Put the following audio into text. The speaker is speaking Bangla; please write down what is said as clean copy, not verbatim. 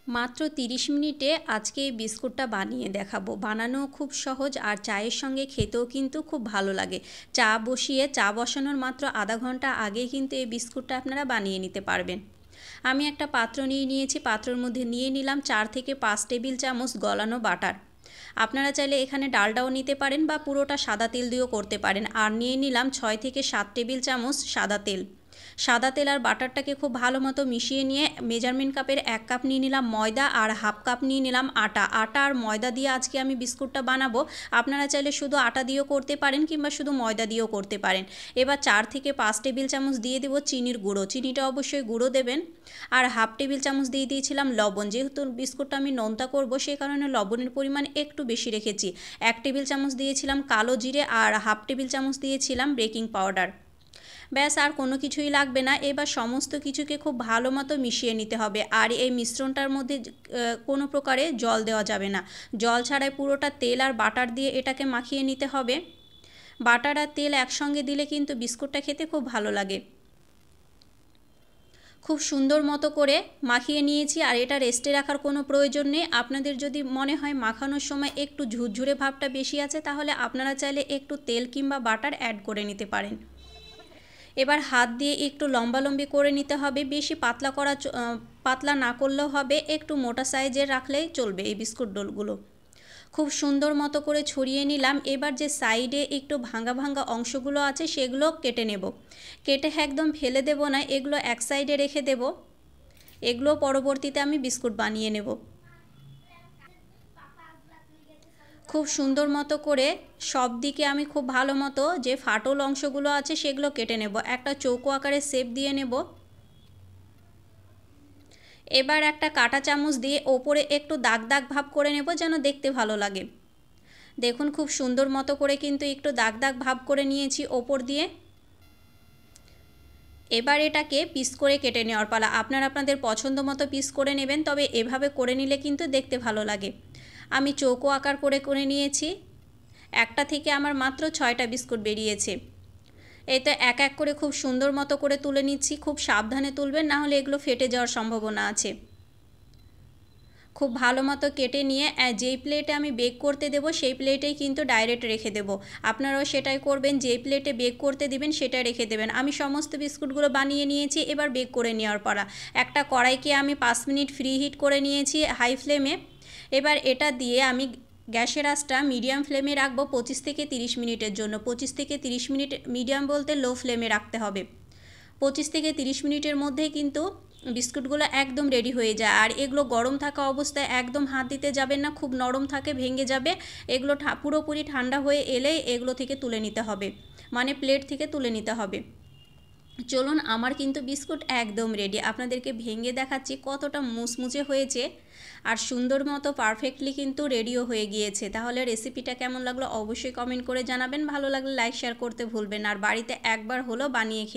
মাত্র 30 মিনিটে আজকে এই বিস্কুটটা বানিয়ে দেখাবো। বানানো খুব সহজ আর চায়ের সঙ্গে খেতেও কিন্তু খুব ভালো লাগে। চা বসিয়ে চা বসানোর মাত্র আধা ঘন্টা আগেই কিন্তু এই বিস্কুটটা আপনারা বানিয়ে নিতে পারবেন। আমি একটা পাত্র নিয়ে নিয়েছি, পাত্রের মধ্যে নিয়ে নিলাম 4 থেকে 5 টেবিল চামচ গলানো বাটার। আপনারা চাইলে এখানে ডালডাও নিতে পারেন বা পুরোটা সাদা তেল দিয়েও করতে পারেন। আর নিয়ে নিলাম 6 থেকে 7 টেবিল চামচ সাদা তেল। সাদা তেল আর বাটারটাকে খুব ভালো মতো মিশিয়ে নিয়ে মেজারমেন্ট কাপের 1 কাপ নিয়ে নিলাম ময়দা আর হাফ কাপ নিয়ে নিলাম আটা। আটা আর ময়দা দিয়ে আজকে আমি বিস্কুটটা বানাবো। আপনারা চাইলে শুধু আটা দিয়েও করতে পারেন কিংবা শুধু ময়দা দিয়েও করতে পারেন। এবার 4 থেকে 5 টেবিল চামচ দিয়ে দেবো চিনির গুঁড়ো। চিনিটা অবশ্যই গুঁড়ো দেবেন। আর হাফ টেবিল চামচ দিয়ে দিয়েছিলাম লবণ। যেহেতু বিস্কুটটা আমি নোনতা করবো সেই কারণে লবণের পরিমাণ একটু বেশি রেখেছি। 1 টেবিল চামচ দিয়েছিলাম কালো জিরে আর হাফ টেবিল চামচ দিয়েছিলাম বেকিং পাউডার। ব্যাস, আর কোনো কিছুই লাগবে না। এবার সমস্ত কিছুকে খুব ভালো মতো মিশিয়ে নিতে হবে। আর এই মিশ্রণটার মধ্যে কোনো প্রকারে জল দেওয়া যাবে না। জল ছাড়াই পুরোটা তেল আর বাটার দিয়ে এটাকে মাখিয়ে নিতে হবে। বাটার আর তেল একসঙ্গে দিলে কিন্তু বিস্কুটটা খেতে খুব ভালো লাগে। খুব সুন্দর মতো করে মাখিয়ে নিয়েছি আর এটা রেস্টে রাখার কোনো প্রয়োজন নেই। আপনাদের যদি মনে হয় মাখানোর সময় একটু ঝুরঝুরে ভাবটা বেশি আছে তাহলে আপনারা চাইলে একটু তেল কিংবা বাটার অ্যাড করে নিতে পারেন। এবার হাত দিয়ে একটু লম্বালম্বি করে নিতে হবে। বেশি পাতলা না করলেও হবে, একটু মোটা সাইজের রাখলেই চলবে এই বিস্কুট ডোলগুলো। খুব সুন্দর মতো করে ছড়িয়ে নিলাম। এবার যে সাইডে একটু ভাঙা ভাঙা অংশগুলো আছে সেগুলো কেটে নেব। কেটে একদম ফেলে দেব না, এগুলো এক সাইডে রেখে দেব। এগুলো পরবর্তীতে আমি বিস্কুট বানিয়ে নেব। খুব সুন্দর মতো করে সব দিকে আমি খুব ভালো মতো যে ফাটল অংশগুলো আছে সেগুলো কেটে নেব। একটা চৌকো আকারে শেপ দিয়ে নেব। এবার একটা কাঁটা চামচ দিয়ে ওপরে একটু দাগ দাগ ভাব করে নেব যেন দেখতে ভালো লাগে। দেখুন খুব সুন্দর মতো করে কিন্তু একটু দাগ দাগ ভাব করে নিয়েছি ওপর দিয়ে। এবার এটাকে পিস করে কেটে নেওয়ার পালা। আপনারা আপনাদের পছন্দ মতো পিস করে নেবেন, তবে এভাবে করে নিলে কিন্তু দেখতে ভালো লাগে। আমি চৌকো আকার করে করে নিয়েছি। একটা থেকে আমার মাত্র 6টা বিস্কুট বেরিয়েছে। এই তো এক এক করে খুব সুন্দর মতো করে তুলে নিচ্ছি। খুব সাবধানে তুলবেন, না হলে এগুলো ফেটে যাওয়ার সম্ভাবনা আছে। খুব ভালো মতো কেটে নিয়ে যেই প্লেটে আমি বেক করতে দেব সেই প্লেটেই কিন্তু ডাইরেক্ট রেখে দেব। আপনারাও সেটাই করবেন, যেই প্লেটে বেক করতে দিবেন সেটাই রেখে দেবেন। আমি সমস্ত বিস্কুটগুলো বানিয়ে নিয়েছি। এবার বেক করে নেওয়ার পালা। একটা কড়াইকে আমি 5 মিনিট ফ্রি হিট করে নিয়েছি হাই ফ্লেমে। এবার এটা দিয়ে আমি গ্যাসের আঁচটা মিডিয়াম ফ্লেমে রাখবো 25 থেকে 30 মিনিটের জন্য। 25 থেকে 30 মিনিট মিডিয়াম বলতে লো ফ্লেমে রাখতে হবে। 25 থেকে 30 মিনিটের মধ্যেই কিন্তু বিস্কুটগুলো একদম রেডি হয়ে যায়। আর এগুলো গরম থাকা অবস্থায় একদম হাত দিতে যাবেন না, খুব নরম থাকে ভেঙে যাবে। এগুলো পুরোপুরি ঠান্ডা হয়ে এলেই এগুলো থেকে তুলে নিতে হবে, মানে প্লেট থেকে তুলে নিতে হবে। চলুন, আমার কিন্তু বিস্কুট একদম রেডি। আপনাদেরকে ভেঙে দেখাচ্ছি কতটা মুচমুচে হয়েছে আর সুন্দর মতো পারফেক্টলি কিন্তু রেডিও হয়ে গিয়েছে। তাহলে রেসিপিটা কেমন লাগলো অবশ্যই কমেন্ট করে জানাবেন। ভালো লাগলে লাইক শেয়ার করতে ভুলবেন না। আর বাড়িতে একবার হলো বানিয়ে খেয়ে